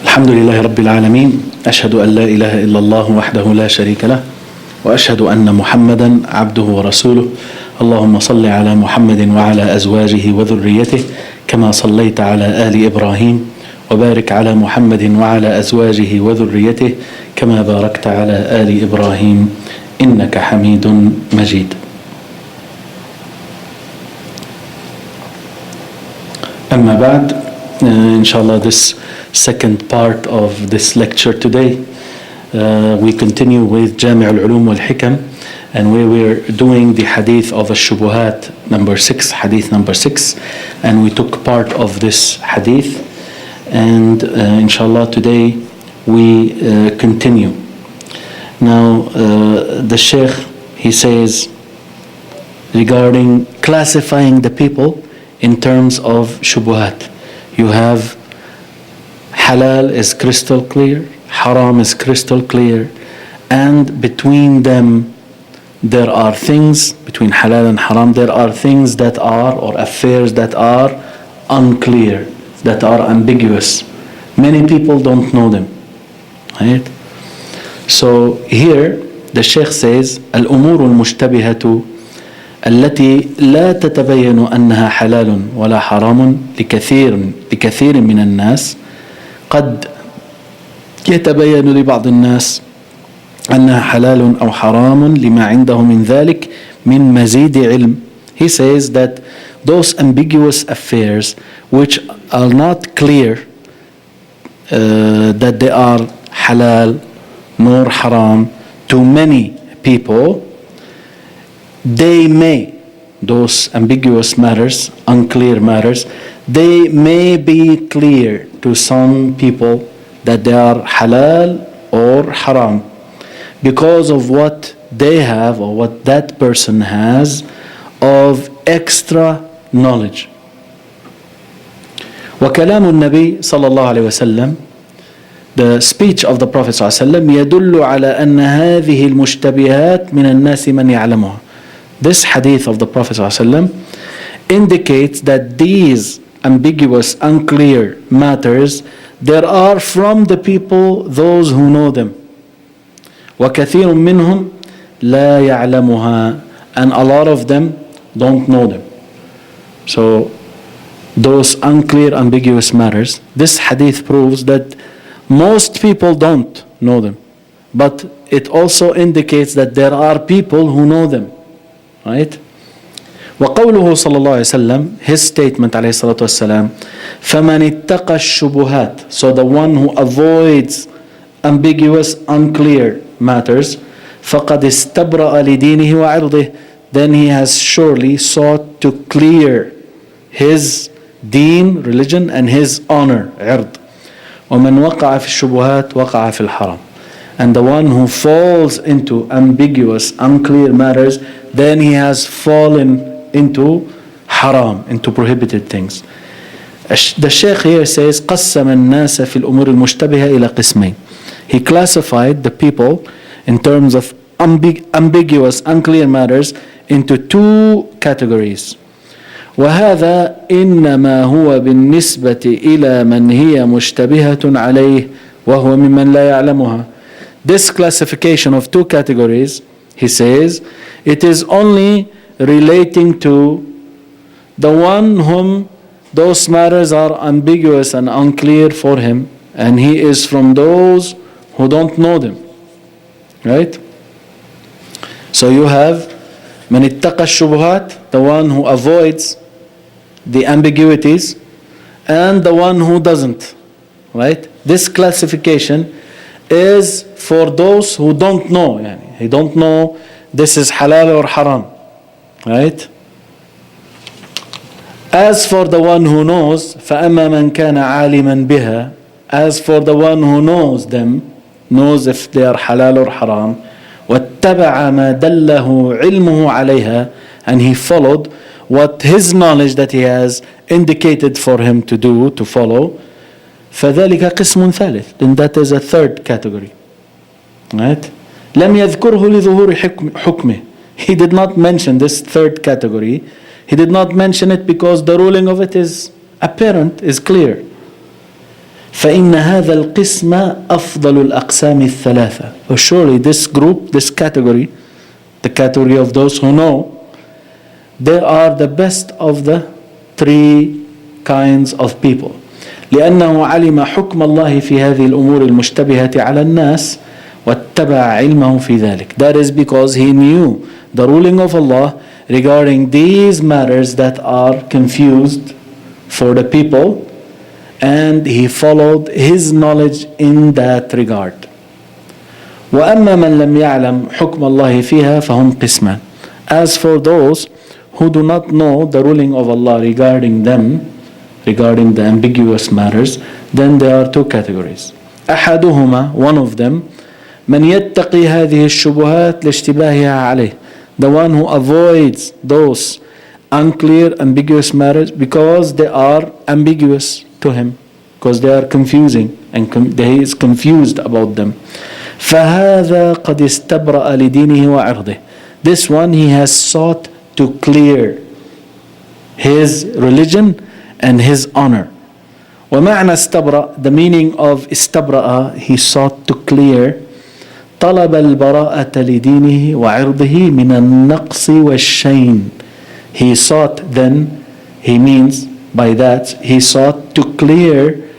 الحمد لله رب العالمين، أشهد أن لا إله إلا الله وحده لا شريك له، وأشهد أن محمدا عبده ورسوله. اللهم صل على محمد وعلى أزواجه وذريته كما صليت على آل إبراهيم، وبارك على محمد وعلى أزواجه وذريته كما باركت على آل إبراهيم إنك حميد مجيد. أما بعد, inshallah, this second part of this lecture today, we continue with جامع العلوم والحكم, and we were doing the hadith of الشبهات number 6, hadith number 6, and we took part of this hadith, and inshallah today we continue. Now the Sheikh, he says regarding classifying the people in terms of shubuhat. You have halal is crystal clear, haram is crystal clear, and between them there are things, between halal and haram, there are things that are, or affairs that are unclear, that are ambiguous. Many people don't know them, right? So here the Sheikh says الأمور المشتبهة التي لا تتبين أنها حلال ولا حرام لكثير من الناس قد يتبين لبعض الناس أنها حلال أو حرام لما عنده من ذلك من مزيد علم. He says that those ambiguous affairs which are not clear that they are halal nor haram to many people, they may, those ambiguous matters, unclear matters, they may be clear to some people that they are halal or haram because of what they have or what that person has of extra knowledge. وكلام النبي صلى الله عليه وسلم, the speech of the Prophet صلى الله عليه وسلم, يدل على أن هذه المشتبهات من الناس من يعلمها. This hadith of the Prophet ﷺ indicates that these ambiguous, unclear matters, there are from the people those who know them. وَكَثِيرٌ مِّنْهُمْ لَا يَعْلَمُهَا, and a lot of them don't know them. So those unclear, ambiguous matters, this hadith proves that most people don't know them. But it also indicates that there are people who know them. Right? وقوله صلى الله عليه وسلم, his statement عليه الصلاة والسلام, فمن اتقى الشبهات, so the one who avoids ambiguous, unclear matters, فقد استبرأ لدينه وعرضه, then he has surely sought to clear his deen, religion, and his honor, عرض. ومن وقع في الشبهات وقع في الحرام. And the one who falls into ambiguous, unclear matters, then he has fallen into haram, into prohibited things. The Sheikh here says قسم الناس في الأمور المشتبهة إلى قسمين. He classified the people in terms of ambiguous, unclear matters into two categories. وهذا إنما هو بالنسبة إلى من هي مشتبهة عليه وهو ممن لا يعلمها. This classification of two categories, he says, it is only relating to the one whom those matters are ambiguous and unclear for him, and he is from those who don't know them. Right? So you have من اتقى الشبهات, the one who avoids the ambiguities, and the one who doesn't. Right? This classification is for those who don't know. He don't know this is halal or haram. Right? As for the one who knows, فأما من كان عالما بها, as for the one who knows them, knows if they are halal or haram, واتبع ما دله علمه عليها, and he followed what his knowledge that he has indicated for him to do, to follow, فذلك قسم ثالث, then that is a third category. Right? لم يذكره لظهور حكمه. He did not mention this third category. He did not mention it because the ruling of it is apparent, is clear. فإن هذا القسم أفضل الأقسام الثلاثة. So surely this group, this category, the category of those who know, they are the best of the three kinds of people. لأنه علم حكم الله في هذه الأمور المشتبهة على الناس واتبع علمه في ذلك. That is because he knew the ruling of Allah regarding these matters that are confused for the people, and he followed his knowledge in that regard. وأما من لم يعلم حكم الله فيها فهم قسمان. As for those who do not know the ruling of Allah regarding them, regarding the ambiguous matters, then there are two categories. أحدهما, one of them, من يتقي هذه الشبهات لاشتباهها عليه, the one who avoids those unclear, ambiguous matters because they are ambiguous to him, because they are confusing and he is confused about them. فهذا قد استبرأ لدينه وعرضه. This one, he has sought to clear his religion and his honor. ومعنى استبرأ, the meaning of استبرأ, he sought to clear, طلب البراءة لدينه وعرضه من النقص والشين. He sought then, he means by that, he sought to clear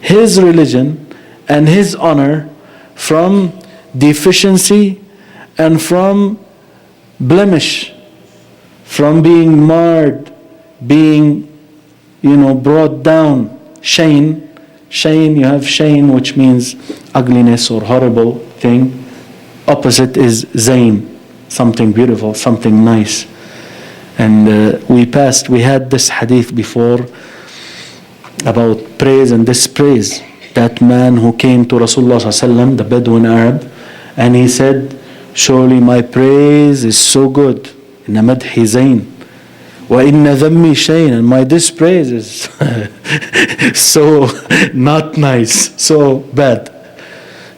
his religion and his honor from deficiency and from blemish, from being marred, being, brought down. Shame, you have shame, which means ugliness or horrible thing. Opposite is zain, something beautiful, something nice. And we had this hadith before about praise and dispraise. That man who came to Rasulullah ﷺ, the Bedouin Arab, and he said, surely my praise is so good. Inna madhi zayn. Wa inna dhammi shayn. And my dispraise is so not nice, so bad.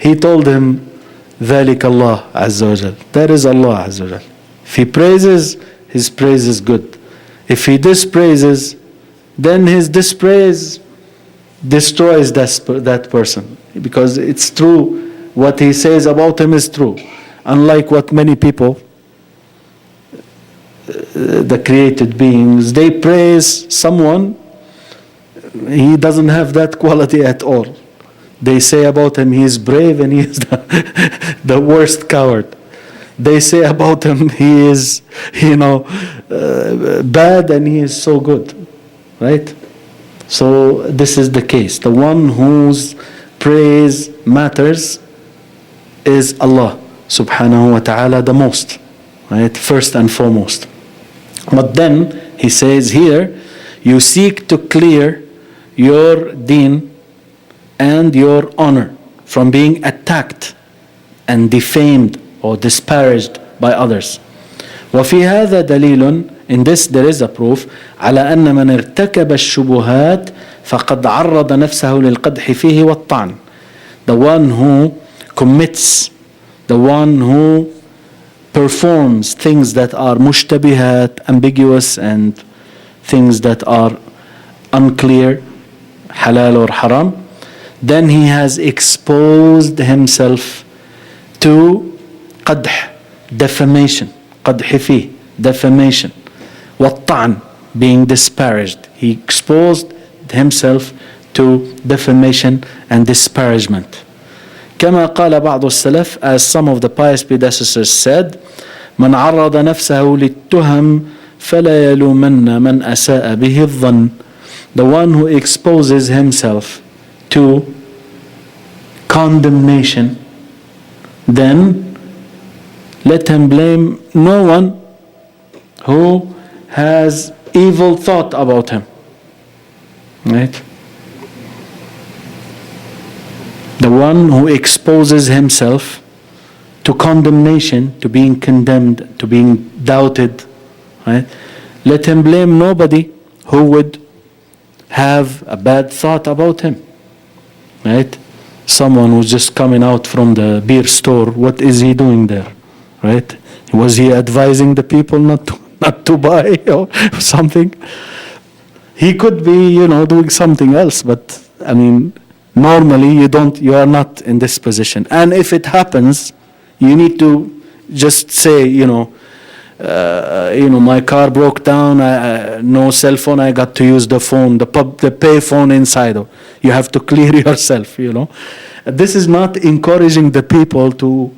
He told him, ذلك Allah Azza wa Jal. That is Allah Azza wa Jal. If he praises, his praise is good. If he dispraises, then his dispraise destroys that person. Because it's true, what he says about him is true. Unlike what many people, the created beings, they praise someone, he doesn't have that quality at all. They say about him he is brave and he is the worst coward. They say about him he is, bad and he is so good. Right? So this is the case. The one whose praise matters is Allah subhanahu wa ta'ala the most. Right? First and foremost. But then he says here, you seek to clear your deen and your honor from being attacked and defamed or disparaged by others. وفي هذا دليل, in this there is a proof, على أن من ارتكب الشبهات فقد عرض نفسه للقدح فيه والطعن. The one who commits, the one who performs things that are mushtabihat, ambiguous, and things that are unclear, halal or haram, then he has exposed himself to qadh, defamation, qadh fi, defamation, والطعن, being disparaged. He exposed himself to defamation and disparagement. كما قال بعض السلف, as some of the pious predecessors said, من عرض نفسه للتهم فلا يلومن من أساء به الظن. The one who exposes himself to condemnation, then let him blame no one who has evil thought about him. Right? The one who exposes himself to condemnation, to being condemned, to being doubted, right? Let him blame nobody who would have a bad thought about him. Right? Someone who's just coming out from the beer store, what is he doing there? Right? Was he advising the people not to buy or something? He could be, doing something else, but normally you are not in this position. And if it happens, you need to just say, my car broke down, no cell phone, I got to use the phone, the pay phone inside. You have to clear yourself, This is not encouraging the people to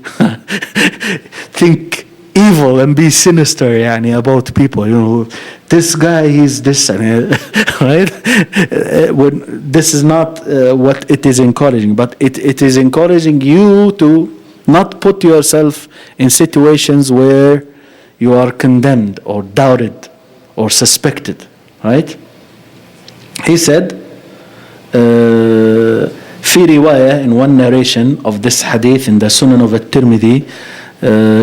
think evil and be sinister about people. This guy, he's this, right? This is not what it is encouraging, but it is encouraging you to not put yourself in situations where you are condemned or doubted or suspected, right? He said, في رواية, in one narration of this hadith in the Sunnah of At-Tirmidhi,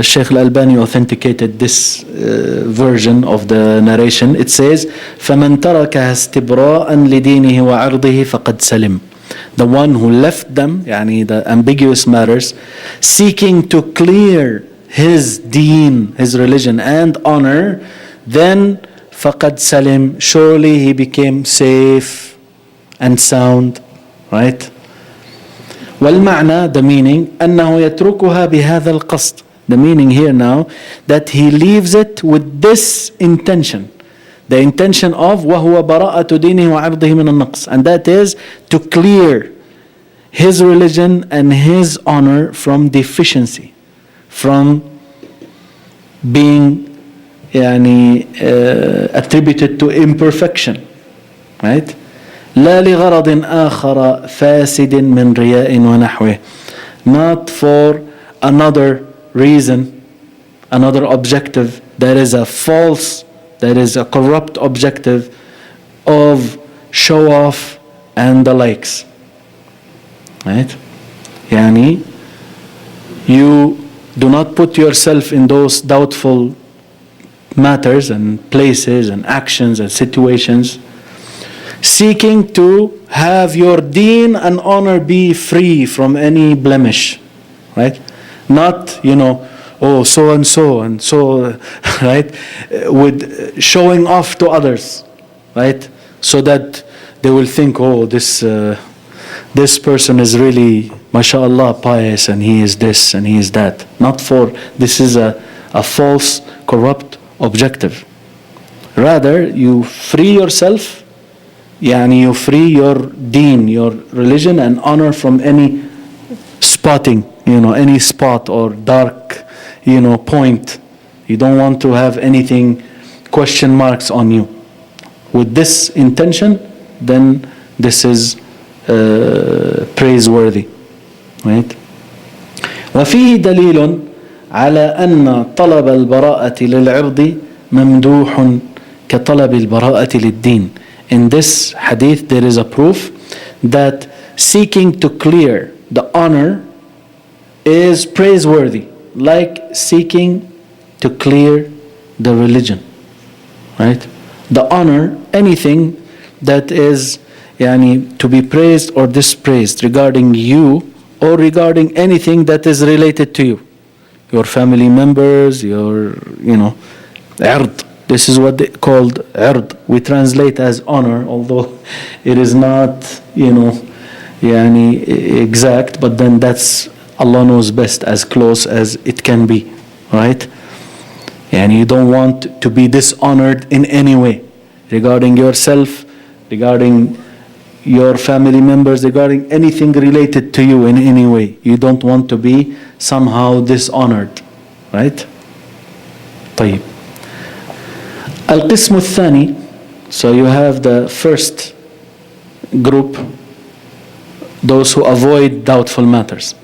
Sheikh Al-Albani authenticated this version of the narration. It says, فَمَنْ تَرَكَهَا اسْتِبْرَاءً لِدِينِهِ وَعَرْضِهِ فَقَدْ سَلِمْ. The one who left them, the ambiguous matters, seeking to clear his deen, his religion and honor, then فَقَدْ سَلِمْ, surely he became safe and sound, right? والمعنى, the meaning, أنه يتركها بهذا القصد. The meaning here now, that he leaves it with this intention. The intention of وهو براءة دينه وعرضه من النقص. And that is to clear his religion and his honor from deficiency, from being attributed to imperfection, right? لا لغرض آخر فاسد من رياء ونحوه. Not for another reason, another objective that is a false, that is a corrupt objective of show off and the likes, right? You do not put yourself in those doubtful matters and places and actions and situations seeking to have your deen and honor be free from any blemish, right? Not, so and so, right? With showing off to others, right? So that they will think, this person is really, mashallah, pious, and he is this and he is that. Not for, this is a false, corrupt objective. Rather, you free yourself, you free your deen, your religion and honor from any spotting, any spot or dark, point. You don't want to have anything, question marks on you. With this intention, then this is praiseworthy, right? وفيه دليل على أن طلب البراءة للعرض ممدوح كطلب البراءة للدين. In this hadith, there is a proof that seeking to clear the honor is praiseworthy, like seeking to clear the religion, right? The honor, anything that is to be praised or dispraised regarding you or regarding anything that is related to you, your family members, your, عرض. This is what they called عرض. We translate as honor, although it is not, exact, but then that's, Allah knows best, as close as it can be, right? And you don't want to be dishonored in any way regarding yourself, regarding your family members, regarding anything related to you in any way. You don't want to be somehow dishonored, right? طيب. القسم الثاني, so you have the first group, those who avoid doubtful matters.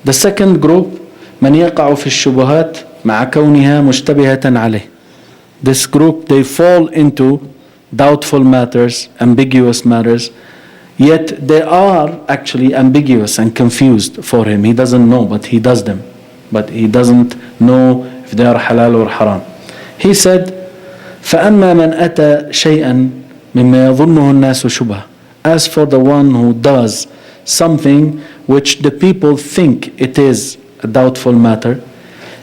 The second group, من يقع في الشبهات مع كونها مشتبهة عليه. This group, they fall into doubtful matters, ambiguous matters, yet they are actually ambiguous and confused for him. He doesn't know, but he does them. But he doesn't know if they are halal or haram. He said, فأما من أتى شيئا مما يظنه الناس شبهة. As for the one who does something which the people think it is a doubtful matter,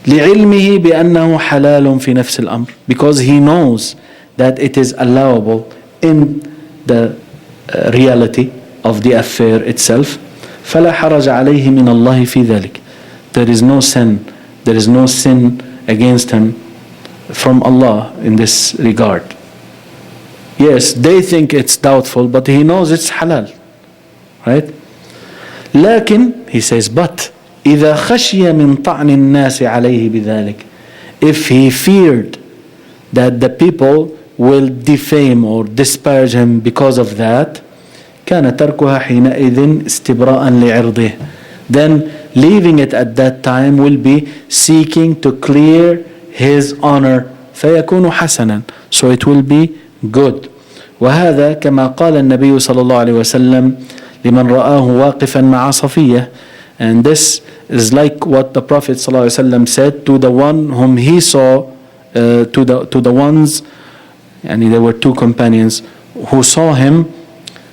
لعلمه بأنه حلال في نفس الأمر, because he knows that it is allowable in the reality of the affair itself. فلا حرج عليه من الله في ذلك. There is no sin against him from Allah in this regard. Yes, they think it's doubtful, but he knows it's halal, right? لكن, he says, but إذا خشي من طعن الناس عليه بذلك, if he feared that the people will defame or disparage him because of that, كان تركها حينئذ استبراء لعرضه, then leaving it at that time will be seeking to clear his honor, فيكون حسنا, so it will be good. وهذا كما قال النبي صلى الله عليه وسلم لمن رآه واقفا مع صفية, and this is like what the Prophet صلى الله عليه وسلم said to the one whom he saw, to the ones, and there were two companions who saw him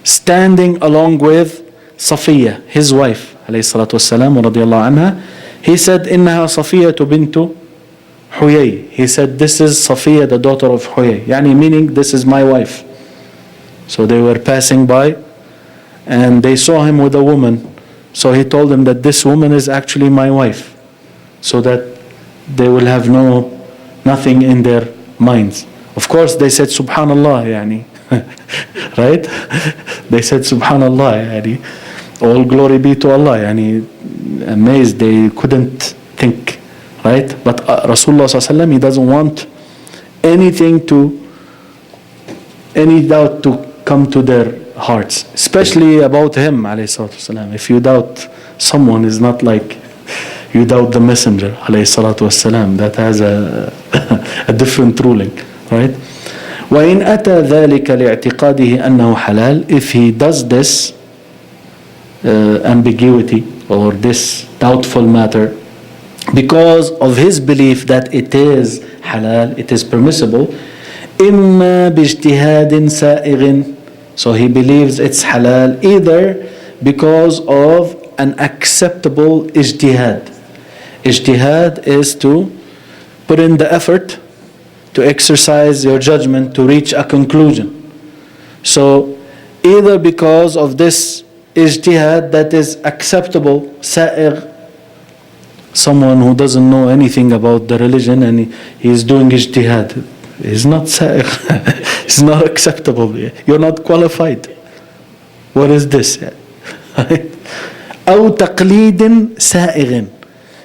standing along with Safiya, his wife عليه الصلاة والسلام ورضي الله عنها. He said إنها صفية بنت حيي. He said this is Safiya, the daughter of Huyay, يعني meaning this is my wife. So they were passing by and they saw him with a woman, so he told them that this woman is actually my wife, so that they will have nothing in their minds. Of course they said Subhanallah, يعني right? They said Subhanallah, يعني all glory be to Allah, يعني amazed, they couldn't think, right? But Rasulullah sallallahu alaihi wasallam, he doesn't want any doubt to come to their hearts, especially about him alayhi salatu wasalam. If you doubt someone, is not like you doubt the messenger alayhi salatu wasalam, that has a different ruling, right? وإن أتى ذلك لاعتقاده أنه حلال, if he does this ambiguity or this doubtful matter because of his belief that it is halal, it is permissible, إما باجتهاد سائغ, so he believes it's halal either because of an acceptable ijtihad. Ijtihad is to put in the effort to exercise your judgment to reach a conclusion. So either because of this ijtihad that is acceptable, sa'ir, someone who doesn't know anything about the religion and he is doing ijtihad, is not sa'ir. It's not acceptable. You're not qualified. What is this? أو تقليد سائغ.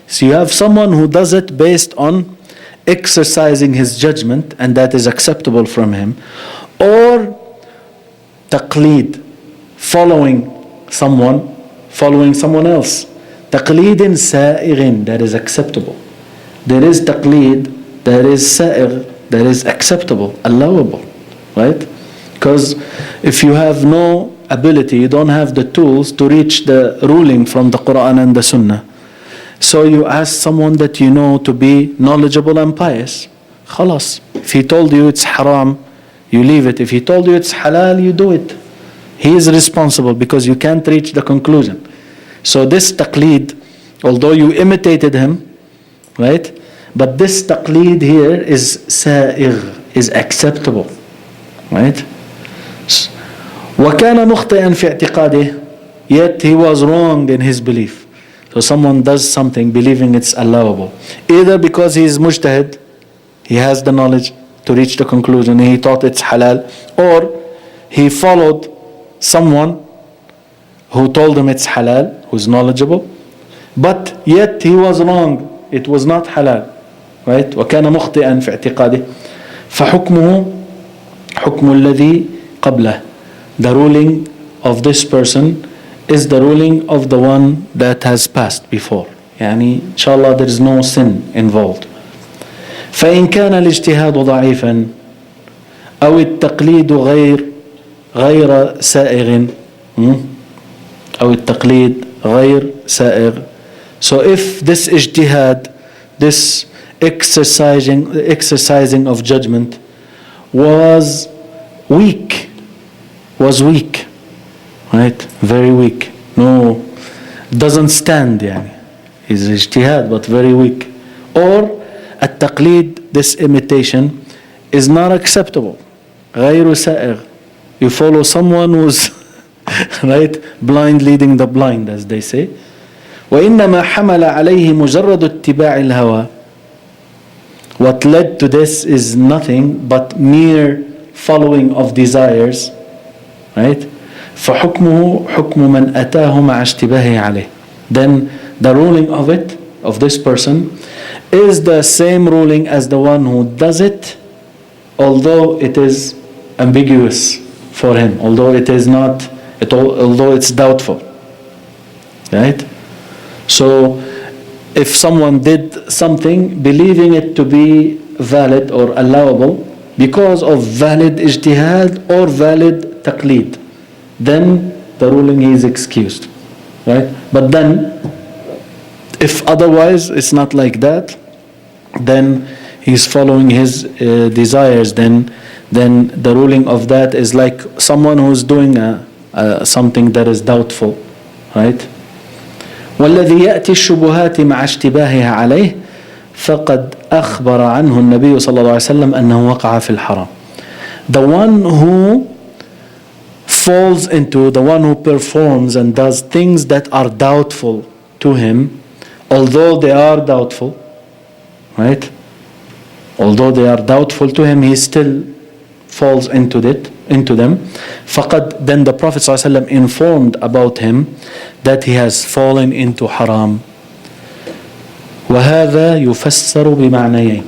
So you have someone who does it based on exercising his judgment, and that is acceptable from him, or taqleed, following someone else. Taqleed سائغ, that is acceptable. There is taqleed, there is sa'ir, that is acceptable, allowable, right? Because if you have no ability, you don't have the tools to reach the ruling from the Quran and the Sunnah, so you ask someone that you know to be knowledgeable and pious. Khalas. If he told you it's haram, you leave it. If he told you it's halal, you do it. He is responsible because you can't reach the conclusion. So this taqleed, although you imitated him, right? But this taqleed here is sa'ir, is acceptable, right? وَكَانَ مُخْطِئًا فِي اعْتِقَادِهِ, yet he was wrong in his belief. So someone does something believing it's allowable, either because he is mujtahid, he has the knowledge to reach the conclusion, he thought it's halal, or he followed someone who told him it's halal, who's knowledgeable, but yet he was wrong, it was not halal, right? وَكَانَ مُخْطِئًا فِي اعْتِقَادِهِ فَحُكْمُهُ حُكْمُ الَّذِي قَبْلَهِ, the ruling of this person is the ruling of the one that has passed before. يعني inshallah there is no sin involved. فإن كان الاجتهاد ضعيفا أو التقليد غير سائغ أو التقليد غير سائغ. So if this ijtihad, this exercising of judgment was weak, right? Very weak. No, doesn't stand, يعني. Is ijtihad, but very weak. Or at-taqlid, this imitation, is not acceptable. غير سائغ. You follow someone who's right? Blind leading the blind, as they say. وإنما حمل عليه مجرد اتباع الهوى. What led to this is nothing but mere following of desires, right? فحكمه حكم من أتاه مع اشتباهه عليه. Then the ruling of it, of this person, is the same ruling as the one who does it, although it is ambiguous for him, although it is not, although it's doubtful, right? So if someone did something believing it to be valid or allowable because of valid ijtihad or valid taqleed, then the ruling is excused, right? But then if otherwise it's not like that, then he's following his desires, then the ruling of that is like someone who's doing something that is doubtful, right? والذي يأتي الشبهات مع اشتباهها عليه فقد أخبر عنه النبي صلى الله عليه وسلم أنه وقع في الحرام. The one who falls into, the one who performs and does things that are doubtful to him, although they are doubtful, right? Although they are doubtful to him, he still falls into them. فقد, then the Prophet ﷺ informed about him that he has fallen into haram. وهذا يفسر بمعنيين.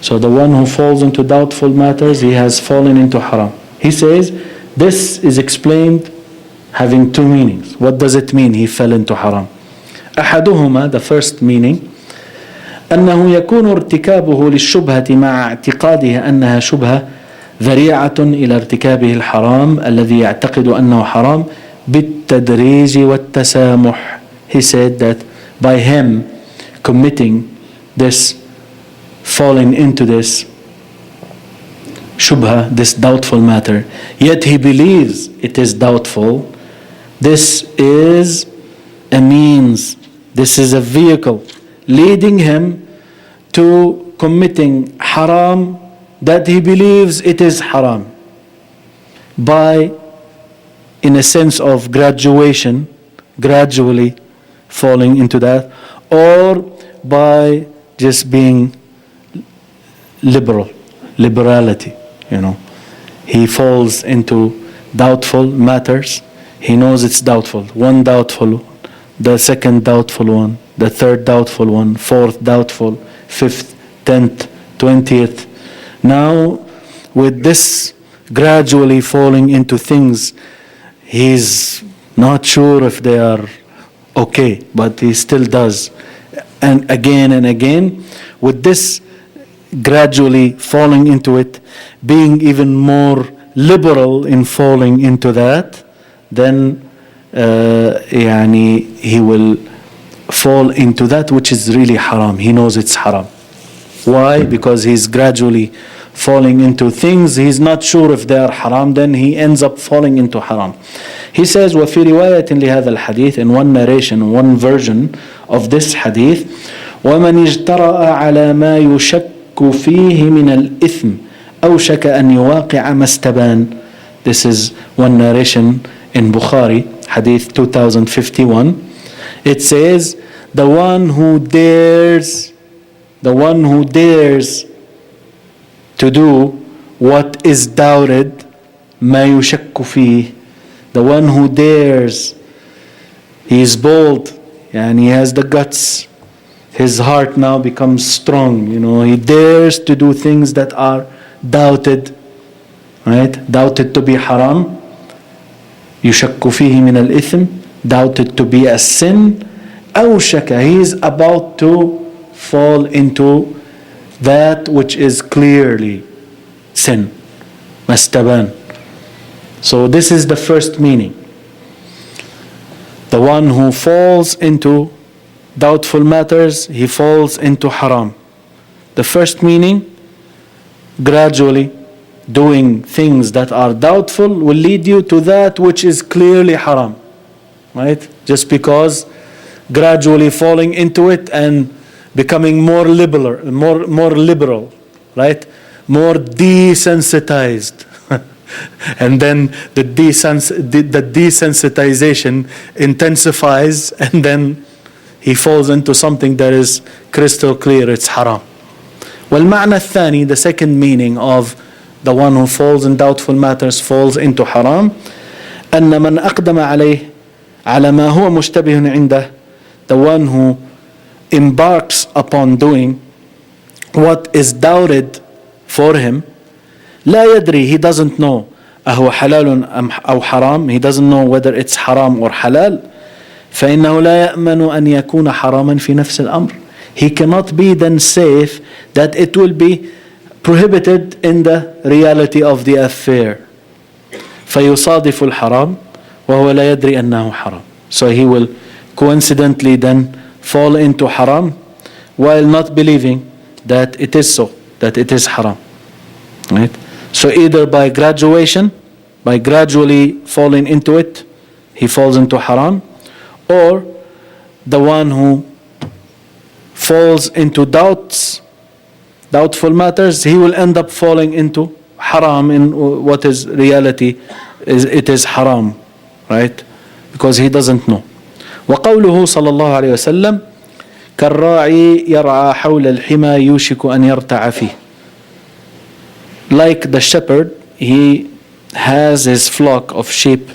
So the one who falls into doubtful matters, he has fallen into haram. He says this is explained having two meanings. What does it mean he fell into haram? أحدهما, the first meaning, أنه يكون ارتكابه للشبهة مع اعتقاده أنها شبهة ذريعة إلى ارتكابه الحرام الذي يعتقد أنه حرام بالتدريج والتسامح. He said that by him committing this, falling into this shubha, this doubtful matter, yet he believes it is doubtful, this is a means, this is a vehicle leading him to committing haram that he believes it is haram, by, in a sense of graduation, gradually falling into that, or by just being liberality, you know. He falls into doubtful matters. He knows it's doubtful. One doubtful, the second doubtful one, the third doubtful one, fourth doubtful, fifth, 10th, 20th. Now, with this gradually falling into things, he's not sure if they are okay, but he still does. And again, with this gradually falling into it, being even more liberal in falling into that, then he will fall into that which is really haram. He knows it's haram. Why? Because he's gradually falling into things he's not sure if they are haram, then he ends up falling into haram. He says, وفي رواية لهذا الحديث, in one narration, one version of this hadith, ومن اجترأ على ما يشك فيه من الإثم أوشك أن يواقع ما استبان. This is one narration in Bukhari, hadith 2051. It says, the one who dares to do what is doubted, ما يشك فيه, the one who dares, he is bold, and he has the guts, his heart now becomes strong, you know, he dares to do things that are doubted, right? Doubted to be haram, يشك فيه من الإثم, doubted to be a sin, أوشك, he is about to fall into that which is clearly sin, mastaban. So this is the first meaning. The one who falls into doubtful matters, he falls into haram. The first meaning, gradually doing things that are doubtful will lead you to that which is clearly haram, right? Just because gradually falling into it and becoming more liberal, right? More desensitized And then the desensitization intensifies, and then he falls into something that is crystal clear, it's haram. والمعنى الثاني, the second meaning of the one who falls in doubtful matters falls into haram, أن من أقدم عليه على ما هو مشتبه عنده, the one who embarks upon doing what is doubted for him, لا يدري, he doesn't know, أهو حلال أو حرام, he doesn't know whether it's haram or halal, فإنه لا يأمن أن يكون حراما في نفس الأمر. He cannot be then safe that it will be prohibited in the reality of the affair. فيصادف الحرام وهو لا يدري أنه حرام. So he will coincidentally then fall into haram while not believing that it is so, that it is haram. Right? So either by graduation, by gradually falling into it, he falls into haram, or the one who falls into doubtful matters, he will end up falling into haram in what is reality, it is haram, right? Because he doesn't know. وقوله صلى الله عليه وسلم كالراعي يرعى حول الحمى يوشك أن يرتع فيه. Like the shepherd, he has his flock of sheep,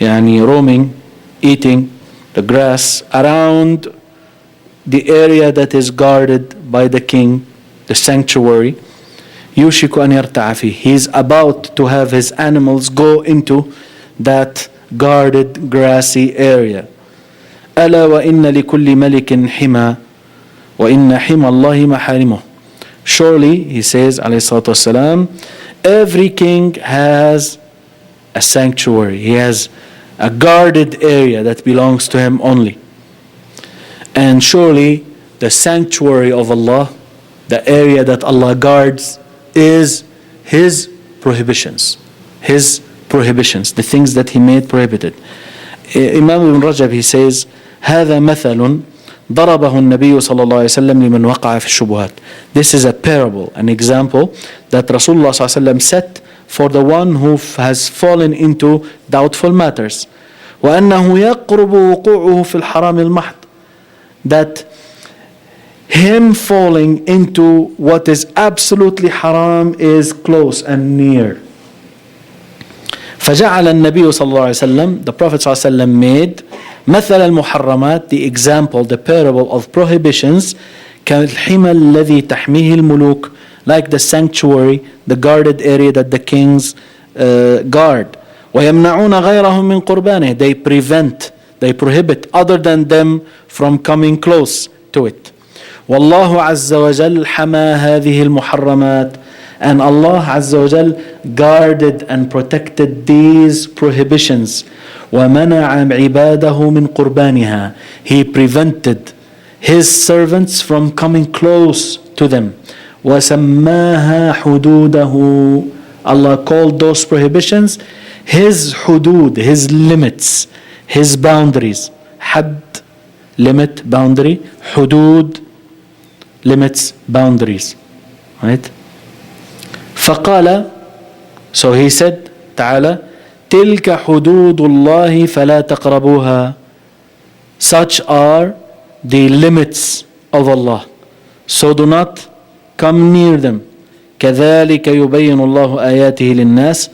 يعني roaming, eating the grass around the area that is guarded by the king, the sanctuary. يوشك أن يرتع فيه. He is about to have his animals go into that guarded grassy area. ألا وإن لكل ملك حمى وإن حمى الله محارمه. Surely, he says, عليه الصلاة والسلام, every king has a sanctuary. He has a guarded area that belongs to him only. And surely, the sanctuary of Allah, the area that Allah guards, is His prohibitions. His prohibitions, the things that He made prohibited. Imam ibn Rajab, he says, هذا مثل ضربه النبي صلى الله عليه وسلم لمن وقع في الشبهات. This is a parable, an example that Rasulullah صلى الله عليه وسلم set for the one who has fallen into doubtful matters. وأنه يقرب وقوعه في الحرام المحض. That him falling into what is absolutely haram is close and near. فجعل النبي صلى الله عليه وسلم, the Prophet صلى الله عليه وسلم made مثل المحرمات, the example, the parable of prohibitions, كالحمى الذي تحميه الملوك, like the sanctuary, the guarded area that the kings guard. ويمنعون غيرهم من قربانه. They prevent, they prohibit other than them from coming close to it. والله عز وجل حمى هذه المحرمات. And Allah Azza wa Jal guarded and protected these prohibitions. وَمَنَعَ عِبَادَهُ مِنْ قُرْبَانِهَا. He prevented His servants from coming close to them. وَسَمَّاهَا حُدُودَهُ. Allah called those prohibitions His hudud, His limits, His boundaries. Had, limit, boundary. Hudud, limits, boundaries. Right? فقال, so he said, تعالى, تلك حدود الله فلا تقربوها. Such are the limits of Allah, so do not come near them. كذلك يبين الله آياته للناس.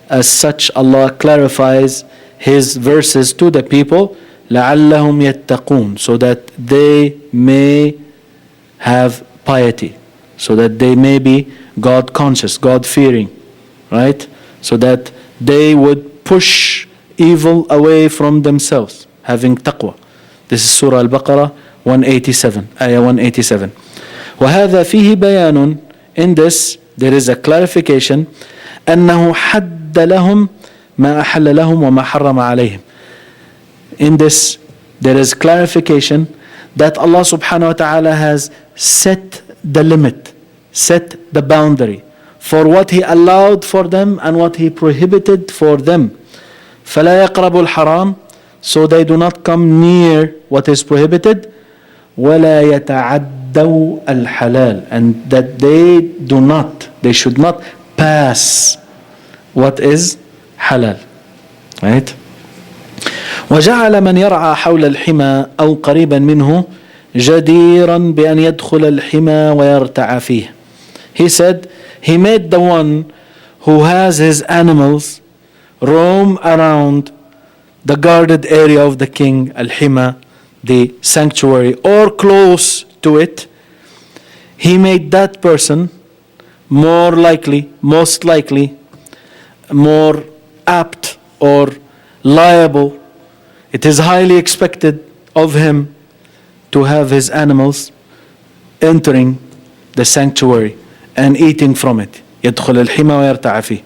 As such, Allah clarifies His verses to the people, لعلهم يتقون, so that they may have piety, so that they may be God conscious, God fearing, right? So that they would push evil away from themselves, having taqwa. This is Surah Al-Baqarah 187, Ayah 187. وهذا فيه بيان. In this there is a clarification. أنه حد لهم ما أحل لهم وما حرم عليهم. In this there is clarification that Allah subhanahu wa ta'ala has set the limit, set the boundary for what He allowed for them and what He prohibited for them. فَلَا يَقْرَبُ الْحَرَامِ, so they do not come near what is prohibited. وَلَا يَتَعَدَّوْا الْحَلَالِ, and that they should not pass what is halal. Right? وجعل من يرعى حول الحمى أو قريبا منه جديرا بأن يدخل الحمى ويرتع فيه. He said he made the one who has his animals roam around the guarded area of the king, al-hima, the sanctuary, or close to it. He made that person more likely, most likely, more apt or liable. It is highly expected of him to have his animals entering the sanctuary and eating from it. يدخل الحمى ويرتع فيه.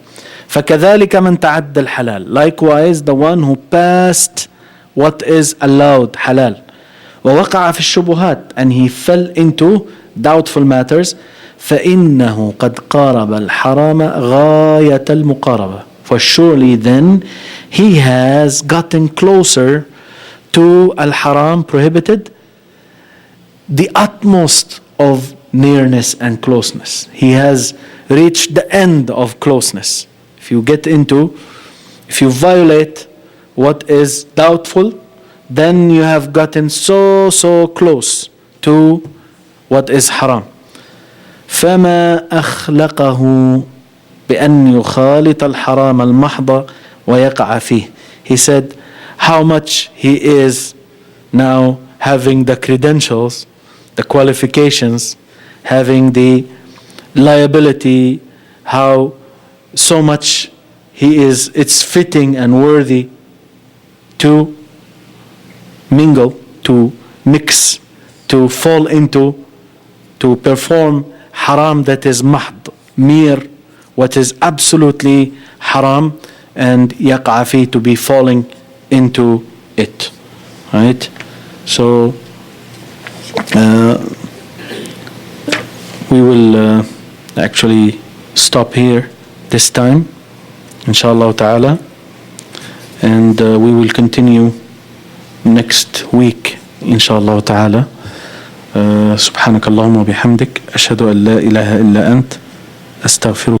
فكذلك من تعدى الحلال. Likewise, the one who passed what is allowed, halal. ووقع في الشبهات, and he fell into doubtful matters. فإنه قد قارب الحرام غاية المقاربة. For surely then he has gotten closer to al-haram, prohibited, the utmost of nearness and closeness. He has reached the end of closeness. If you violate what is doubtful, then you have gotten so close to what is haram. فما أخلقه بأن يخالط الحرام المحض ويقع فيه. He said how much he is now having the credentials, the qualifications, having the liability, how so much it's fitting and worthy to mingle, to mix, to fall into, to perform haram that is mahd, mere, what is absolutely haram, and yaqa fi, to be falling into it. Right? So we will actually stop here this time, inshallah ta'ala, and we will continue next week, inshallah ta'ala. سبحانك اللهم وبحمدك أشهد أن لا إله إلا أنت أستغفرك.